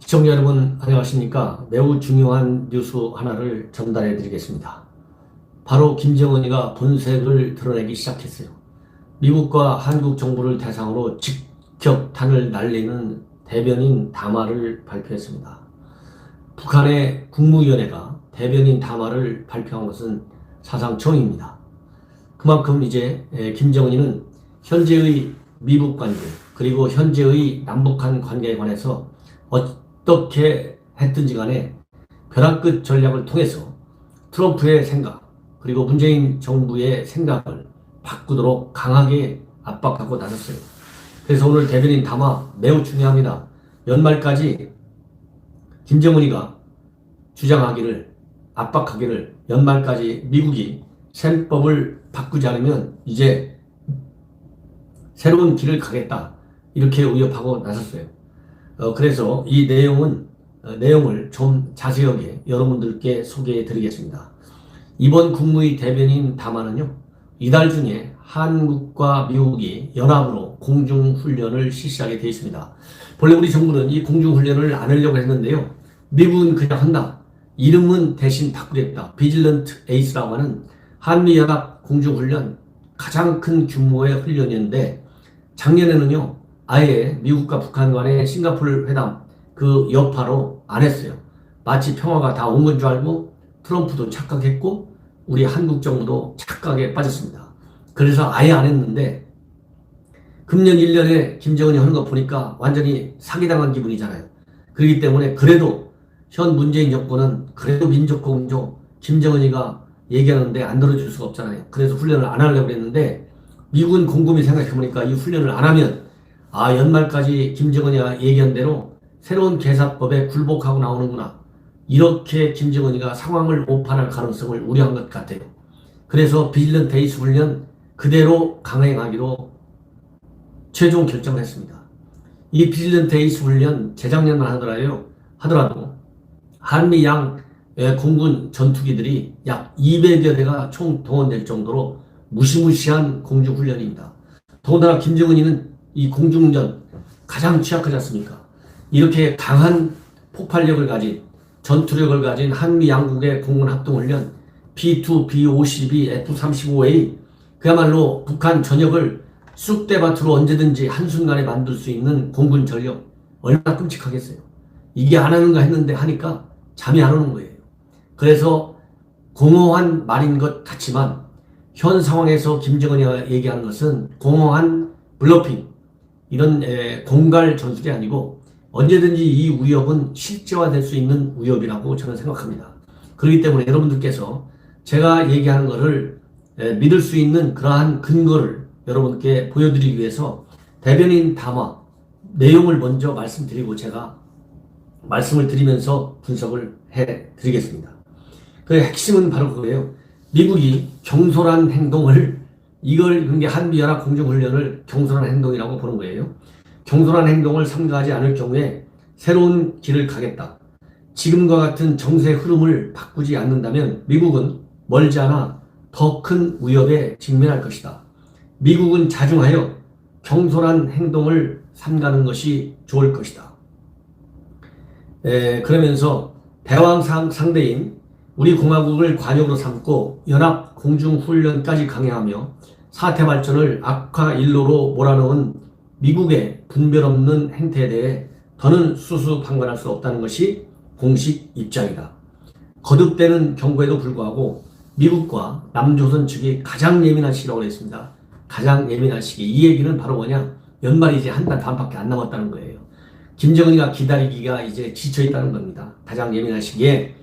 시청자 여러분 안녕하십니까. 매우 중요한 뉴스 하나를 전달해 드리겠습니다. 바로 김정은이가 본색을 드러내기 시작했어요. 미국과 한국 정부를 대상으로 직격탄을 날리는 대변인 담화를 발표했습니다. 북한의 국무위원회가 대변인 담화를 발표한 것은 사상 처음입니다. 그만큼 이제 김정은이는 현재의 미국 관계 그리고 현재의 남북한 관계에 관해서 어떻게 했든지 간에 벼랑 끝 전략을 통해서 트럼프의 생각 그리고 문재인 정부의 생각을 바꾸도록 강하게 압박하고 나섰어요. 그래서 오늘 대변인 담화 매우 중요합니다. 연말까지 김정은이가 주장하기를 압박하기를 연말까지 미국이 셈법을 바꾸지 않으면 이제 새로운 길을 가겠다 이렇게 위협하고 나섰어요. 그래서 이 내용을 좀 자세하게 여러분들께 소개해 드리겠습니다. 이번 국무의 대변인 담화는요, 이달 중에 한국과 미국이 연합으로 공중훈련을 실시하게 되어 있습니다. 본래 우리 정부는 이 공중훈련을 안 하려고 했는데요, 미국은 그냥 한다. 이름은 대신 바꾸겠다. 비질런트 에이스라고 하는 한미연합 공중훈련 가장 큰 규모의 훈련이었는데 작년에는요, 아예 미국과 북한 간의 싱가포르 회담 그 여파로 안 했어요. 마치 평화가 다 온 건 줄 알고 트럼프도 착각했고 우리 한국 정부도 착각에 빠졌습니다. 그래서 아예 안 했는데 금년 1년에 김정은이 하는 거 보니까 완전히 사기당한 기분이잖아요. 그렇기 때문에 그래도 현 문재인 정권은 그래도 민족공조 김정은이가 얘기하는데 안 들어줄 수가 없잖아요. 그래서 훈련을 안 하려고 했는데 미국은 곰곰이 생각해보니까 이 훈련을 안 하면 연말까지 김정은이가 얘기한 대로 새로운 개사법에 굴복하고 나오는구나. 이렇게 김정은이가 상황을 오판할 가능성을 우려한 것 같아요. 그래서 비질런트 에이스 훈련 그대로 강행하기로 최종 결정을 했습니다. 이 비질런트 에이스 훈련 재작년만 하더라도 한미 양 공군 전투기들이 약 200여 대가 총 동원될 정도로 무시무시한 공중훈련입니다. 더군다나 김정은이는 이 공중전 가장 취약하지 않습니까? 이렇게 강한 폭발력을 가진 전투력을 가진 한미 양국의 공군 합동훈련 B2, B-52, F-35A 그야말로 북한 전역을 쑥대밭으로 언제든지 한순간에 만들 수 있는 공군 전력 얼마나 끔찍하겠어요. 이게 안 하는가 했는데 하니까 잠이 안 오는 거예요. 그래서 공허한 말인 것 같지만 현 상황에서 김정은이가 얘기하는 것은 공허한 블러핑 이런 공갈 전술이 아니고 언제든지 이 위협은 실제화될 수 있는 위협이라고 저는 생각합니다. 그렇기 때문에 여러분들께서 제가 얘기하는 것을 믿을 수 있는 그러한 근거를 여러분께 보여드리기 위해서 대변인 담화 내용을 먼저 말씀드리고 제가 말씀을 드리면서 분석을 해드리겠습니다. 그 핵심은 바로 그거예요. 미국이 경솔한 행동을 그게 한미연합 공중훈련을 경솔한 행동이라고 보는 거예요. 경솔한 행동을 삼가하지 않을 경우에 새로운 길을 가겠다. 지금과 같은 정세 흐름을 바꾸지 않는다면 미국은 멀지 않아 더 큰 위협에 직면할 것이다. 미국은 자중하여 경솔한 행동을 삼가는 것이 좋을 것이다. 그러면서 대왕 상대인 우리 공화국을 관역으로 삼고 연합 공중훈련까지 강행하며 사태 발전을 악화 일로로 몰아넣은 미국의 분별 없는 행태에 대해 더는 수수방관할 수 없다는 것이 공식 입장이다. 거듭되는 경고에도 불구하고 미국과 남조선 측이 가장 예민한 시기라고 했습니다. 가장 예민한 시기. 이 얘기는 바로 뭐냐? 연말이 이제 한 달 반밖에 안 남았다는 거예요. 김정은이가 기다리기가 이제 지쳐있다는 겁니다. 가장 예민한 시기에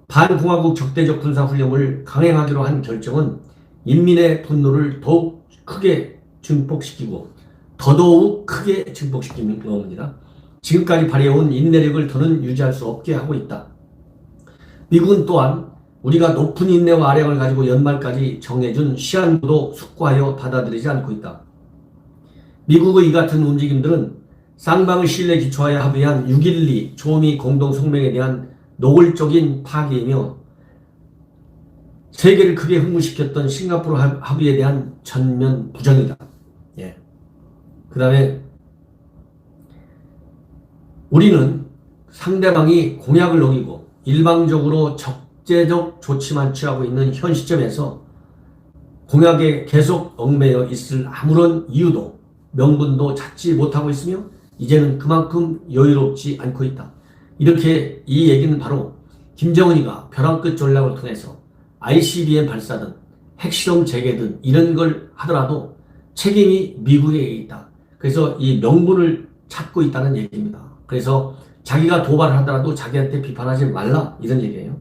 반공화국 적대적 군사훈련을 강행하기로 한 결정은 인민의 분노를 더욱 크게 증폭시키고 더더욱 크게 증폭시키는 겁니다. 지금까지 발휘해온 인내력을 더는 유지할 수 없게 하고 있다. 미국은 또한 우리가 높은 인내와 아량을 가지고 연말까지 정해준 시한부도 숙고하여 받아들이지 않고 있다. 미국의 이 같은 움직임들은 쌍방의 신뢰에 기초하여 합의한 6.12 조미 공동성명에 대한 노골적인 파괴이며 세계를 크게 흥분시켰던 싱가포르 합의에 대한 전면 부정이다. 예. 그 다음에 우리는 상대방이 공약을 어기고 일방적으로 적재적 조치만 취하고 있는 현 시점에서 공약에 계속 얽매여 있을 아무런 이유도 명분도 찾지 못하고 있으며 이제는 그만큼 여유롭지 않고 있다. 이렇게 이 얘기는 바로 김정은이가 벼랑 끝 전략을 통해서 ICBM 발사든 핵실험 재개든 이런 걸 하더라도 책임이 미국에게 있다. 그래서 이 명분을 찾고 있다는 얘기입니다. 그래서 자기가 도발을 하더라도 자기한테 비판하지 말라 이런 얘기예요.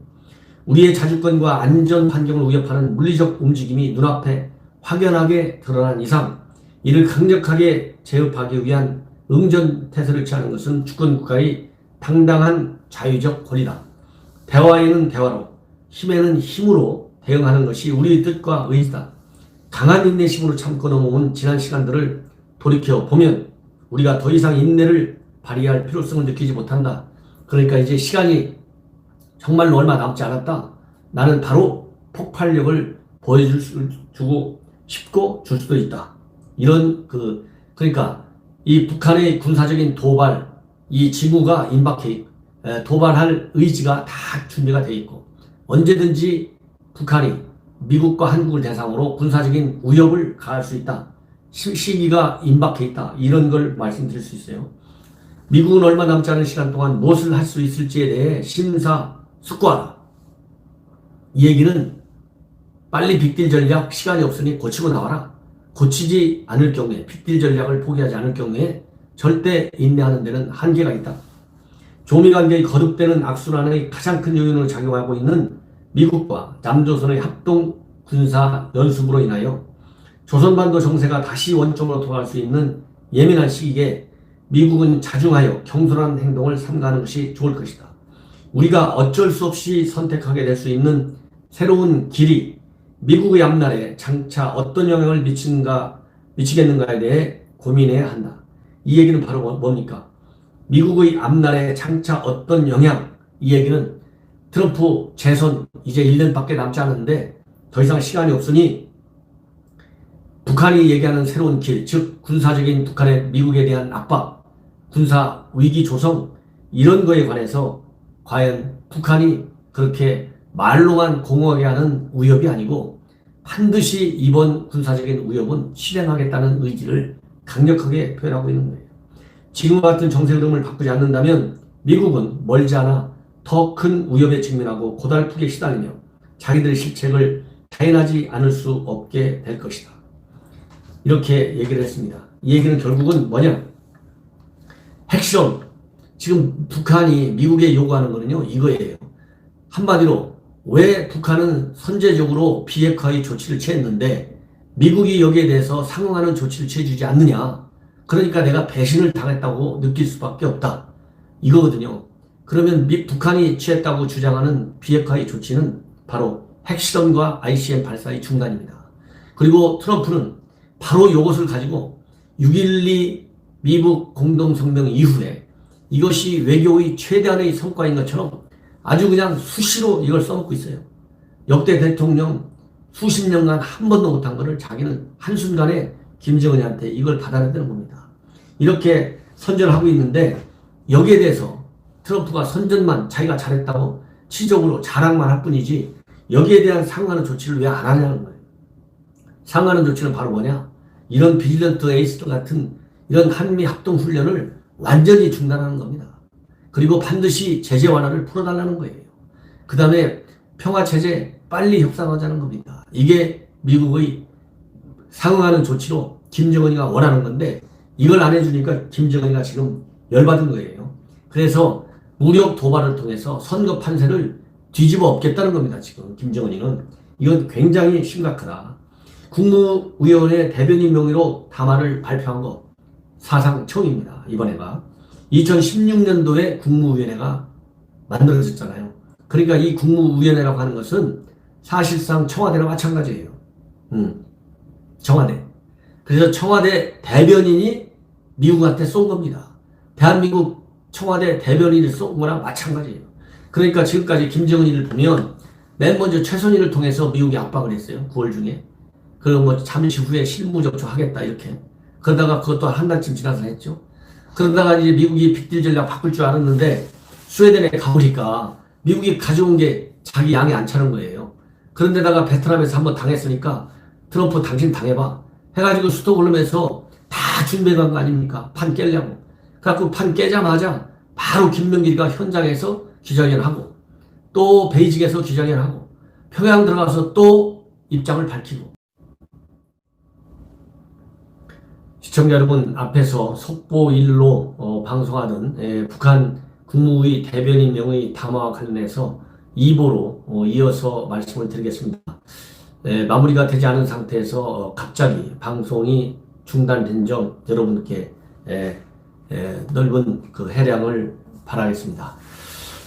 우리의 자주권과 안전 환경을 위협하는 물리적 움직임이 눈앞에 확연하게 드러난 이상 이를 강력하게 제압하기 위한 응전태세를 취하는 것은 주권국가의 당당한 자유적 권리다. 대화에는 대화로, 힘에는 힘으로 대응하는 것이 우리의 뜻과 의지다. 강한 인내심으로 참고 넘어온 지난 시간들을 돌이켜보면 우리가 더 이상 인내를 발휘할 필요성을 느끼지 못한다. 그러니까 이제 시간이 정말로 얼마 남지 않았다. 나는 바로 폭발력을 보여주고 싶고 줄 수도 있다. 이런 그러니까 이 북한의 군사적인 도발, 이 징후가 임박해 도발할 의지가 다 준비가 돼 있고 언제든지 북한이 미국과 한국을 대상으로 군사적인 위협을 가할 수 있다. 시기가 임박해 있다. 이런 걸 말씀드릴 수 있어요. 미국은 얼마 남지 않은 시간 동안 무엇을 할 수 있을지에 대해 심사숙고하라. 이 얘기는 빨리 빅딜 전략 시간이 없으니 고치고 나와라. 고치지 않을 경우에 빅딜 전략을 포기하지 않을 경우에 절대 인내하는 데는 한계가 있다. 조미관계의 거듭되는 악순환의 가장 큰 요인으로 작용하고 있는 미국과 남조선의 합동 군사 연습으로 인하여 조선반도 정세가 다시 원점으로 돌아갈 수 있는 예민한 시기에 미국은 자중하여 경솔한 행동을 삼가는 것이 좋을 것이다. 우리가 어쩔 수 없이 선택하게 될 수 있는 새로운 길이 미국의 앞날에 장차 어떤 영향을 미치겠는가에 대해 고민해야 한다. 이 얘기는 바로 뭡니까? 미국의 앞날에 장차 어떤 영향, 이 얘기는 트럼프 재선 이제 1년밖에 남지 않았는데 더 이상 시간이 없으니 북한이 얘기하는 새로운 길, 즉 군사적인 북한의 미국에 대한 압박, 군사 위기 조성 이런 거에 관해서 과연 북한이 그렇게 말로만 공허하게 하는 위협이 아니고 반드시 이번 군사적인 위협은 실행하겠다는 의지를 강력하게 표현하고 있는 거예요. 지금과 같은 정세 흐름을 바꾸지 않는다면 미국은 멀지 않아 더 큰 위협에 직면하고 고달프게 시달리며 자기들의 실책을 자인하지 않을 수 없게 될 것이다. 이렇게 얘기를 했습니다. 이 얘기는 결국은 뭐냐? 핵실험. 지금 북한이 미국에 요구하는 거는요, 이거예요. 한마디로 왜 북한은 선제적으로 비핵화의 조치를 취했는데 미국이 여기에 대해서 상응하는 조치를 취해주지 않느냐. 그러니까 내가 배신을 당했다고 느낄 수밖에 없다. 이거거든요. 그러면 북한이 취했다고 주장하는 비핵화의 조치는 바로 핵실험과 ICBM 발사의 중단입니다. 그리고 트럼프는 바로 이것을 가지고 6.12 미국 공동성명 이후에 이것이 외교의 최대한의 성과인 것처럼 아주 그냥 수시로 이걸 써먹고 있어요. 역대 대통령 수십 년간 한 번도 못한 것을 자기는 한순간에 김정은이한테 이걸 받아낸다는 겁니다. 이렇게 선전을 하고 있는데 여기에 대해서 트럼프가 선전만 자기가 잘했다고 치적으로 자랑만 할 뿐이지 여기에 대한 상응하는 조치를 왜 안 하냐는 거예요. 상응하는 조치는 바로 뭐냐? 이런 비질런트 에이스들 같은 이런 한미 합동 훈련을 완전히 중단하는 겁니다. 그리고 반드시 제재 완화를 풀어달라는 거예요. 그 다음에 평화체제 빨리 협상하자는 겁니다. 이게 미국의 상응하는 조치로 김정은이가 원하는 건데 이걸 안 해주니까 김정은이가 지금 열받은 거예요. 그래서 무력 도발을 통해서 선거 판세를 뒤집어 엎겠다는 겁니다. 지금 김정은이는. 이건 굉장히 심각하다. 국무위원회 대변인 명의로 담화를 발표한 거 사상 처음입니다. 이번에가 2016년도에 국무위원회가 만들어졌잖아요. 그러니까 이 국무위원회라고 하는 것은 사실상 청와대랑 마찬가지예요. 청와대. 그래서 청와대 대변인이 미국한테 쏜 겁니다. 대한민국 청와대 대변인이 쏜 거랑 마찬가지예요. 그러니까 지금까지 김정은이를 보면 맨 먼저 최선희를 통해서 미국이 압박을 했어요. 9월 중에. 그리고 뭐 잠시 후에 실무 접촉하겠다 이렇게. 그러다가 그것도 한 달쯤 지나서 했죠. 그러다가 이제 미국이 빅딜 전략 바꿀 줄 알았는데 스웨덴에 가보니까 미국이 가져온 게 자기 양이 안 차는 거예요. 그런데다가 베트남에서 한번 당했으니까 트럼프 당신 당해봐. 해가지고 스톡홀름에서 다 준비해간 거 아닙니까? 판 깨려고. 그래갖고 판 깨자마자 바로 김명길이가 현장에서 기자회견하고 또 베이징에서 기자회견하고 평양 들어가서 또 입장을 밝히고. 시청자 여러분, 앞에서 속보 1로 방송하던 북한 국무위 대변인 명의 담화와 관련해서 2보로 이어서 말씀을 드리겠습니다. 마무리가 되지 않은 상태에서 갑자기 방송이 중단된 점 여러분께 넓은 그 해량을 바라겠습니다.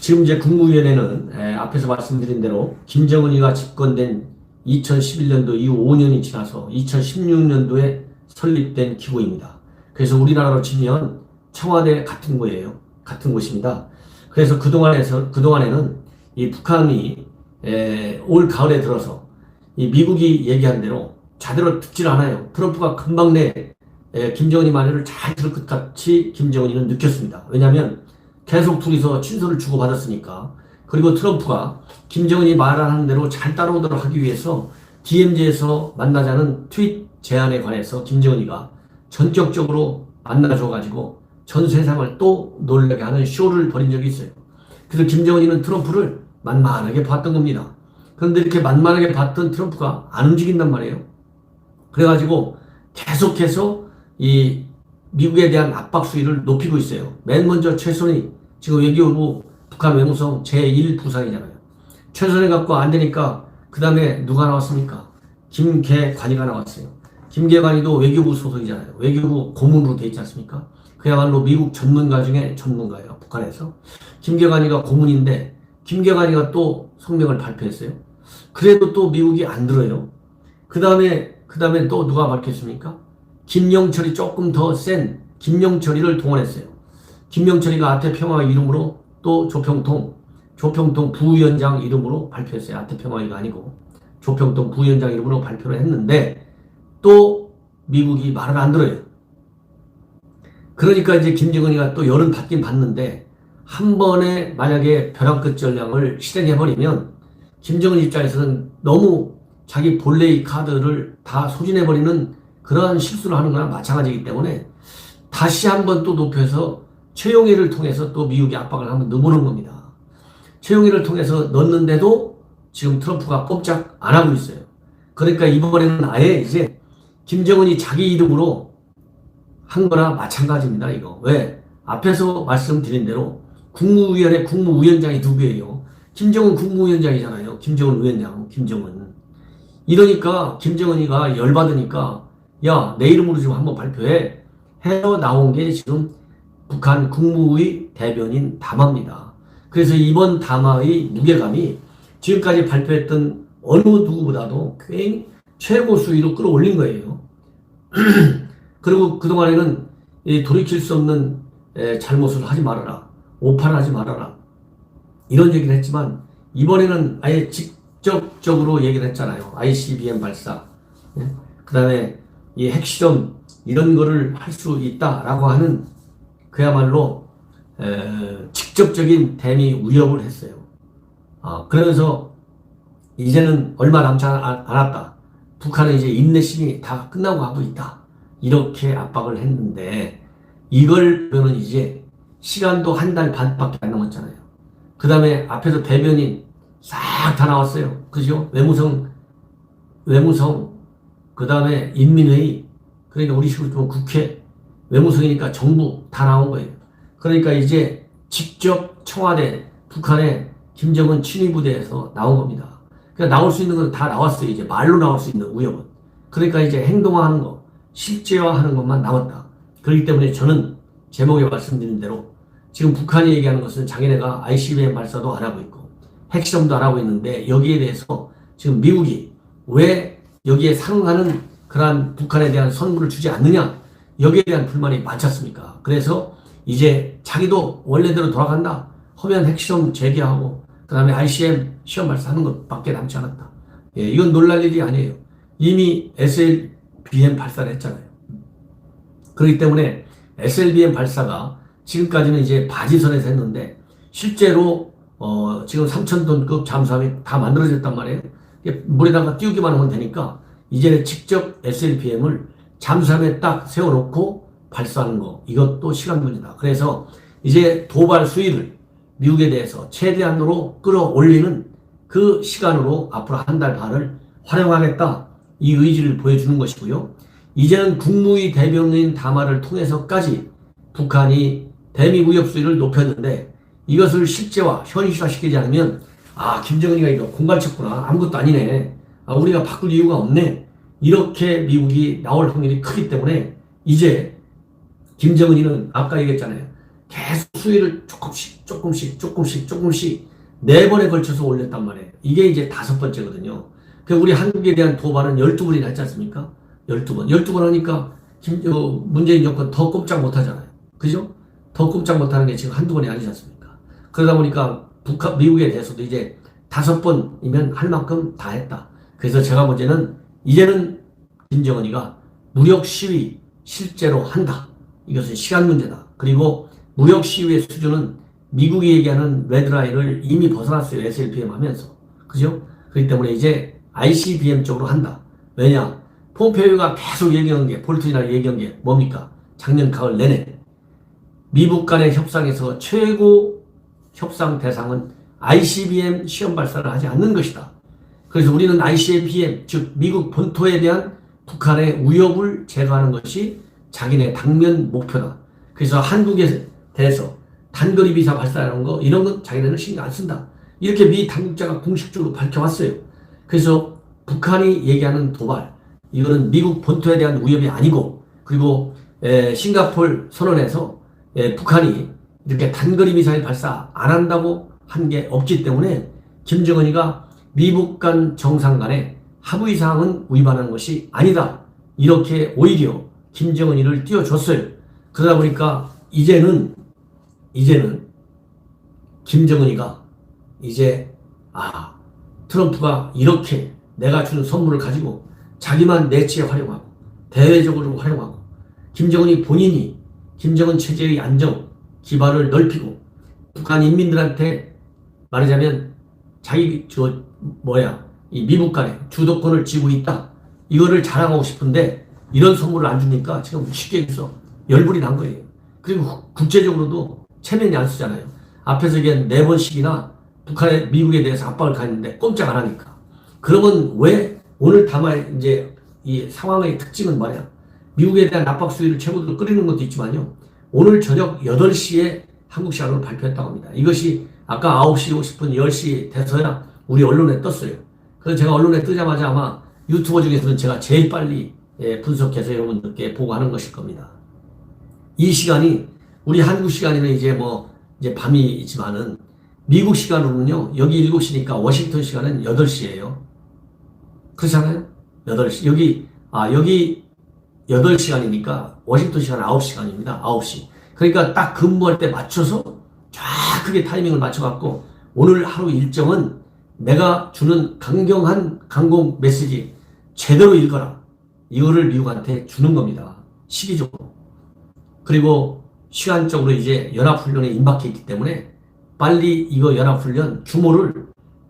지금 이제 국무위원회는 앞에서 말씀드린 대로 김정은이가 집권된 2011년도 이후 5년이 지나서 2016년도에 설립된 기구입니다. 그래서 우리나라로 치면 청와대 같은 거예요. 같은 곳입니다. 그래서 그동안에는 이 북한이 올 가을에 들어서 이 미국이 얘기한 대로 제대로 듣질 않아요. 트럼프가 금방 김정은이 말을 잘 들을 것 같이 김정은이는 느꼈습니다. 왜냐하면 계속 둘이서 친서를 주고받았으니까. 그리고 트럼프가 김정은이 말하는 대로 잘 따라오도록 하기 위해서 DMZ에서 만나자는 트윗 제안에 관해서 김정은이가 전격적으로 만나줘가지고 전 세상을 또 놀라게 하는 쇼를 벌인 적이 있어요. 그래서 김정은이는 트럼프를 만만하게 봤던 겁니다. 그런데 이렇게 만만하게 봤던 트럼프가 안 움직인단 말이에요. 그래가지고 계속해서 이 미국에 대한 압박 수위를 높이고 있어요. 맨 먼저 최선희, 지금 외교부 북한 외무성 제1부상이잖아요. 최선희 갖고 안 되니까 그 다음에 누가 나왔습니까? 김계관이가 나왔어요. 김계관이도 외교부 소속이잖아요. 외교부 고문으로 돼 있지 않습니까? 그야말로 미국 전문가 중에 전문가예요. 북한에서. 김계관이가 고문인데 김계관이가 또 성명을 발표했어요. 그래도 또 미국이 안 들어요. 그 다음에 또 누가 밝혔습니까? 김영철이 조금 더 센 김영철이를 동원했어요. 김영철이가 아태평화 이름으로 또 조평통 부위원장 이름으로 발표했어요. 아태평화가 아니고 조평통 부위원장 이름으로 발표를 했는데 또 미국이 말을 안 들어요. 그러니까 이제 김정은이가 또 열은 받긴 받는데 한 번에 만약에 벼랑 끝 전략을 실행해버리면 김정은 입장에서는 너무 자기 본래의 카드를 다 소진해버리는 그러한 실수를 하는 거나 마찬가지이기 때문에 다시 한번 또 높여서 최용해를 통해서 또 미국이 압박을 한번 넣어보는 겁니다. 최용해를 통해서 넣는데도 지금 트럼프가 꼼짝 안 하고 있어요. 그러니까 이번에는 아예 이제 김정은이 자기 이름으로 한 거나 마찬가지입니다. 이거. 왜? 앞에서 말씀드린 대로 국무위원회 국무위원장이 누구예요? 김정은 국무위원장이잖아요. 김정은 위원장, 김정은. 이러니까 김정은이가 열받으니까 야, 내 이름으로 지금 한번 발표해. 해서 나온 게 지금 북한 국무위 대변인 담화입니다. 그래서 이번 담화의 무게감이 지금까지 발표했던 어느 누구보다도 굉장히 최고 수위로 끌어올린 거예요. 그리고 그동안에는 돌이킬 수 없는 잘못을 하지 말아라. 오판하지 말아라. 이런 얘기를 했지만 이번에는 아예 직접적으로 얘기를 했잖아요. ICBM 발사. 그 다음에 이 핵실험 이런 거를 할 수 있다라고 하는 그야말로 직접적인 대미 위협을 했어요. 그러면서 이제는 얼마 남지 않았다. 북한은 이제 인내심이 다 끝나고 하고 있다. 이렇게 압박을 했는데 이걸 보면 이제 시간도 한 달 반밖에 안 남았잖아요. 그 다음에 앞에서 대변인 싹 다 나왔어요. 그죠? 외무성, 그 다음에 인민회의, 그러니까 우리 식으로 좀 국회, 외무성이니까 정부 다 나온 거예요. 그러니까 이제 직접 청와대, 북한의 김정은 친위부대에서 나온 겁니다. 그러니까 나올 수 있는 건 다 나왔어요. 이제 말로 나올 수 있는 위협은. 그러니까 이제 행동화하는 거, 실제화하는 것만 남았다. 그렇기 때문에 저는 제목에 말씀드린 대로 지금 북한이 얘기하는 것은 자기네가 ICBM 발사도 안 하고 있고 핵실험도 안 하고 있는데 여기에 대해서 지금 미국이 왜 여기에 상응하는 그러한 북한에 대한 선물을 주지 않느냐, 여기에 대한 불만이 많지 않습니까? 그래서 이제 자기도 원래대로 돌아간다. 허면 핵실험 재개하고 그다음에 ICBM 시험 발사하는 것밖에 남지 않았다. 예, 이건 놀랄 일이 아니에요. 이미 SLBM 발사를 했잖아요. 그렇기 때문에 SLBM 발사가 지금까지는 이제 바지선에서 했는데 실제로 지금 3,000톤급 잠수함이 다 만들어졌단 말이에요. 물에다가 띄우기만 하면 되니까 이제는 직접 SLBM을 잠수함에 딱 세워놓고 발사하는 거, 이것도 시간 문제다. 그래서 이제 도발 수위를 미국에 대해서 최대한으로 끌어올리는 그 시간으로 앞으로 한 달 반을 활용하겠다, 이 의지를 보여주는 것이고요. 이제는 국무위 대변인 담화를 통해서까지 북한이 대미 위협 수위를 높였는데 이것을 실제화, 현실화시키지 않으면 김정은이가 이거 공갈쳤구나, 아무것도 아니네, 우리가 바꿀 이유가 없네, 이렇게 미국이 나올 확률이 크기 때문에 이제 김정은이는 아까 얘기했잖아요. 계속 수위를 조금씩 4번에 걸쳐서 올렸단 말이에요. 이게 이제 5번째거든요. 우리 한국에 대한 도발은 12번이나 했지 않습니까? 12번 하니까 문재인 정권 더 꼼짝 못 하잖아요. 그죠? 더 꼼짝 못 하는 게 지금 한두 번이 아니지 않습니까? 그러다 보니까 미국에 대해서도 이제 5번이면 할 만큼 다 했다. 그래서 제가 문제는 이제는 김정은이가 무력 시위 실제로 한다. 이것은 시간 문제다. 그리고 무력 시위의 수준은 미국이 얘기하는 레드라인을 이미 벗어났어요. SLBM 하면서. 그죠? 그렇기 때문에 이제 ICBM 쪽으로 한다. 왜냐? 폼페이오가 계속 얘기한 게, 볼튼이나 얘기한 게 뭡니까? 작년 가을 내내 미국 간의 협상에서 최고 협상 대상은 ICBM 시험 발사를 하지 않는 것이다. 그래서 우리는 ICBM, 즉 미국 본토에 대한 북한의 위협을 제거하는 것이 자기네 당면 목표다. 그래서 한국에 대해서 단거리 미사 발사하는 거, 이런 건 자기네는 신경 안 쓴다. 이렇게 미 당국자가 공식적으로 밝혀왔어요. 그래서 북한이 얘기하는 도발, 이거는 미국 본토에 대한 위협이 아니고, 그리고 싱가포르 선언에서 북한이 이렇게 단거리 미사일 발사 안 한다고 한 게 없기 때문에 김정은이가 미국 간 정상 간의 합의 사항은 위반하는 것이 아니다, 이렇게 오히려 김정은이를 띄워줬어요. 그러다 보니까 이제는 김정은이가 이제 트럼프가 이렇게 내가 주는 선물을 가지고 자기만 내치에 활용하고 대외적으로 활용하고 김정은이 본인이 김정은 체제의 안정 기반을 넓히고 북한 인민들한테 말하자면 자기 이 미국 간에 주도권을 쥐고 있다, 이거를 자랑하고 싶은데 이런 선물을 안 주니까 지금 쉽게 해서 열불이 난 거예요. 그리고 국제적으로도 체면이 안 쓰잖아요. 앞에서 얘기한 4번씩이나 북한의 미국에 대해서 압박을 가했는데 꼼짝 안 하니까. 그러면 왜 오늘 담화의 이제 이 상황의 특징은 뭐냐? 미국에 대한 압박 수위를 최고로 끌이는 것도 있지만요. 오늘 저녁 8시에 한국 시간으로 발표했다고 합니다. 이것이 아까 9시 50분, 10시 돼서야 우리 언론에 떴어요. 그래서 제가 언론에 뜨자마자 아마 유튜버 중에서는 제가 제일 빨리 분석해서 여러분들께 보고하는 것일 겁니다. 이 시간이 우리 한국 시간이면 이제 밤이지만은 미국 시간으로는요, 여기 7시니까 워싱턴 시간은 8시예요. 그렇잖아요? 8시. 여기 8시간이니까 워싱턴 시간은 9시간입니다. 9시. 그러니까 딱 근무할 때 맞춰서 정확하게 타이밍을 맞춰갖고 오늘 하루 일정은 내가 주는 강경한 강공 메시지 제대로 읽어라, 이거를 미국한테 주는 겁니다. 시기적으로. 그리고 시간적으로 이제 연합훈련에 임박해 있기 때문에 빨리 이거 연합훈련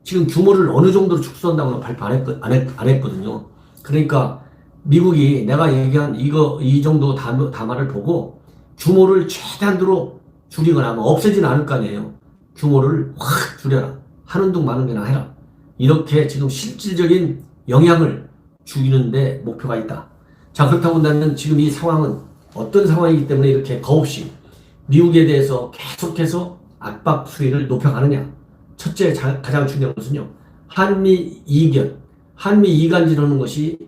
지금 규모를 어느 정도로 축소한다고는 발표 안 했거든요. 그러니까 미국이 내가 얘기한 이 정도 담화를 보고 규모를 최대한으로 줄이거나 없애지는 않을 거 아니에요. 규모를 확 줄여라. 하는 둥 마는 게나 해라. 이렇게 지금 실질적인 영향을 주는데 목표가 있다. 자, 그렇다고 한다면 지금 이 상황은 어떤 상황이기 때문에 이렇게 겁없이 미국에 대해서 계속해서 압박 수위를 높여가느냐. 첫째, 가장 중요한 것은요, 한미 이간질하는 것이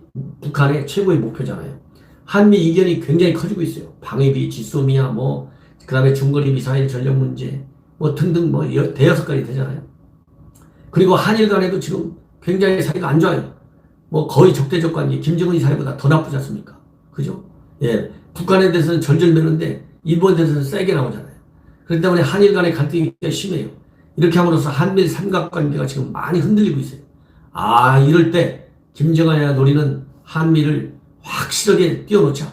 북한의 최고의 목표잖아요. 한미 이견이 굉장히 커지고 있어요. 방위비, 지소미아, 그 다음에 중거리 미사일 전력 문제, 등등 대여섯 가지 되잖아요. 그리고 한일 간에도 지금 굉장히 사이가 안 좋아요. 거의 적대적 관계, 김정은이 사이보다 더 나쁘지 않습니까? 그죠? 예. 북한에 대해서는 절절매는데 일본에 대해서는 세게 나오잖아요. 그렇기 때문에 한일 간의 갈등이 꽤 심해요. 이렇게 함으로써 한미일 삼각관계가 지금 많이 흔들리고 있어요. 이럴 때 김정은이가 노리는 한미를 확실하게 띄워놓자.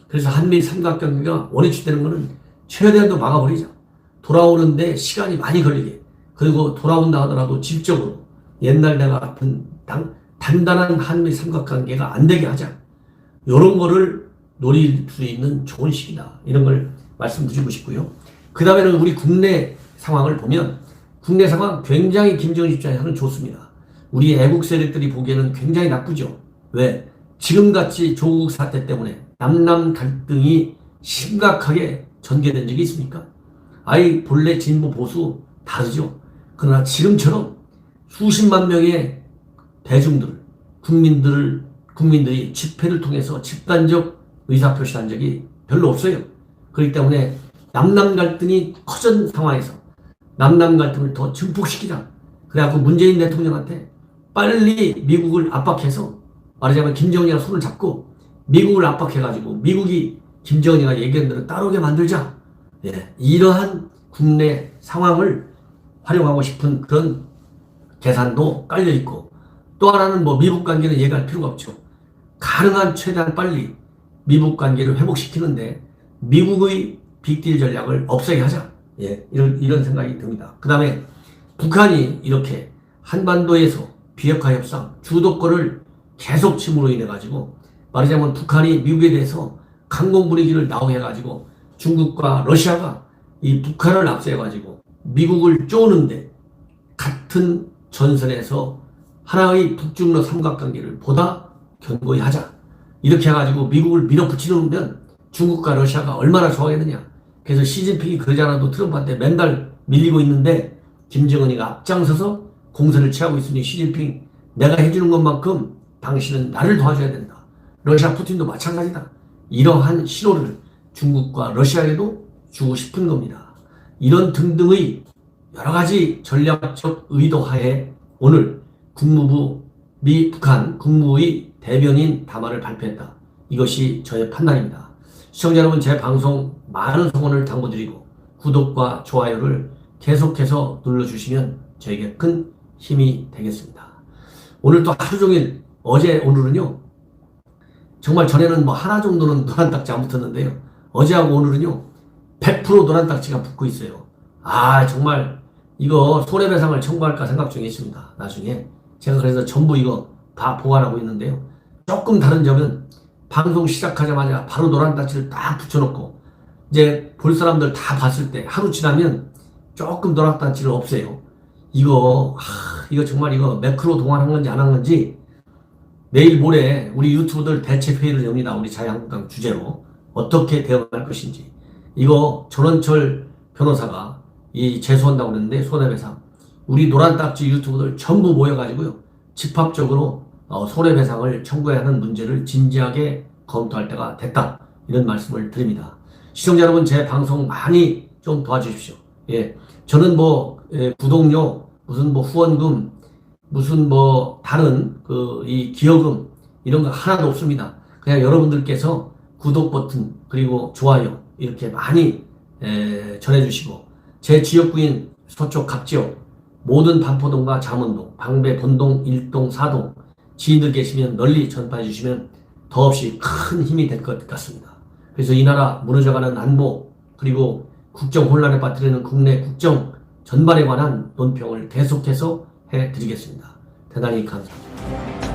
그래서 한미일 삼각관계가 원위치되는 것은 최대한도 막아버리자. 돌아오는데 시간이 많이 걸리게. 그리고 돌아온다 하더라도 질적으로 옛날 내가 같은 단단한 한미일 삼각관계가 안 되게 하자. 이런 거를 노릴 수 있는 좋은 시기다. 이런 걸 말씀드리고 싶고요. 그 다음에는 우리 국내 상황을 보면 국내 상황 굉장히 김정은 입장에서는 좋습니다. 우리 애국 세력들이 보기에는 굉장히 나쁘죠. 왜? 지금같이 조국 사태 때문에 남남 갈등이 심각하게 전개된 적이 있습니까? 본래 진보 보수 다르죠. 그러나 지금처럼 수십만 명의 대중들, 국민들이 집회를 통해서 집단적 의사표시를 한 적이 별로 없어요. 그렇기 때문에 남남 갈등이 커진 상황에서 남남 갈등을 더 증폭시키자. 그래갖고 문재인 대통령한테 빨리 미국을 압박해서 말하자면 김정은이랑 손을 잡고 미국을 압박해가지고 미국이 김정은이가 얘기한 대로 따르게 만들자. 이러한 국내 상황을 활용하고 싶은 그런 계산도 깔려있고, 또 하나는 미국 관계는 얘기할 필요가 없죠. 가능한 최대한 빨리 미국 관계를 회복시키는데 미국의 빅딜 전략을 없애게 하자. 이런 생각이 듭니다. 그 다음에 북한이 이렇게 한반도에서 비핵화 협상 주도권을 계속 침으로 인해 가지고 말하자면 북한이 미국에 대해서 강공 분위기를 나오게 해가지고 중국과 러시아가 이 북한을 앞세워가지고 미국을 쪼는데 같은 전선에서 하나의 북중러 삼각관계를 보다 견고히 하자. 이렇게 해가지고 미국을 밀어붙이면 중국과 러시아가 얼마나 좋아하겠느냐. 그래서 시진핑이 그러지 않아도 트럼프한테 맨날 밀리고 있는데 김정은이가 앞장서서 공세를 취하고 있으니 시진핑 내가 해주는 것만큼 당신은 나를 도와줘야 된다. 러시아 푸틴도 마찬가지다. 이러한 신호를 중국과 러시아에도 주고 싶은 겁니다. 이런 등등의 여러 가지 전략적 의도 하에 오늘 국무부 북한 국무의 대변인 담화를 발표했다. 이것이 저의 판단입니다. 시청자 여러분, 제 방송 많은 성원을 당부드리고 구독과 좋아요를 계속해서 눌러주시면 저에게 큰 힘이 되겠습니다. 오늘 또 하루 종일 오늘은요 정말 전에는 하나 정도는 노란 딱지 안 붙었는데요, 어제하고 오늘은요 100% 노란 딱지가 붙고 있어요. 정말 이거 손해배상을 청구할까 생각 중에 있습니다. 나중에 제가 그래서 전부 이거 다 보관하고 있는데요, 조금 다른 점은 방송 시작하자마자 바로 노란 딱지를 딱 붙여놓고 이제 볼 사람들 다 봤을 때 하루 지나면 조금 노란 딱지를 없애요. 이거 정말 이거 매크로 동원한 건지 안 한 건지 내일 모레 우리 유튜브들 대책회의를 엽니다. 우리 자유한국당 주제로 어떻게 대응할 것인지. 이거 전원철 변호사가 제소한다고 그랬는데 손해배상 우리 노란 딱지 유튜브들 전부 모여가지고요 집합적으로 손해배상을 청구해야 하는 문제를 진지하게 검토할 때가 됐다. 이런 말씀을 드립니다. 시청자 여러분, 제 방송 많이 좀 도와주십시오. 저는 구독료, 무슨 후원금, 무슨 다른 이 기여금 이런 거 하나도 없습니다. 그냥 여러분들께서 구독 버튼 그리고 좋아요 이렇게 많이 전해주시고, 제 지역구인 서쪽 각지역 모든 반포동과 잠원동, 방배, 본동, 일동, 사동 지인들 계시면 널리 전파해 주시면 더없이 큰 힘이 될 것 같습니다. 그래서 이 나라 무너져가는 안보 그리고 국정 혼란에 빠뜨리는 국내 국정 전반에 관한 논평을 계속해서 해드리겠습니다. 대단히 감사합니다.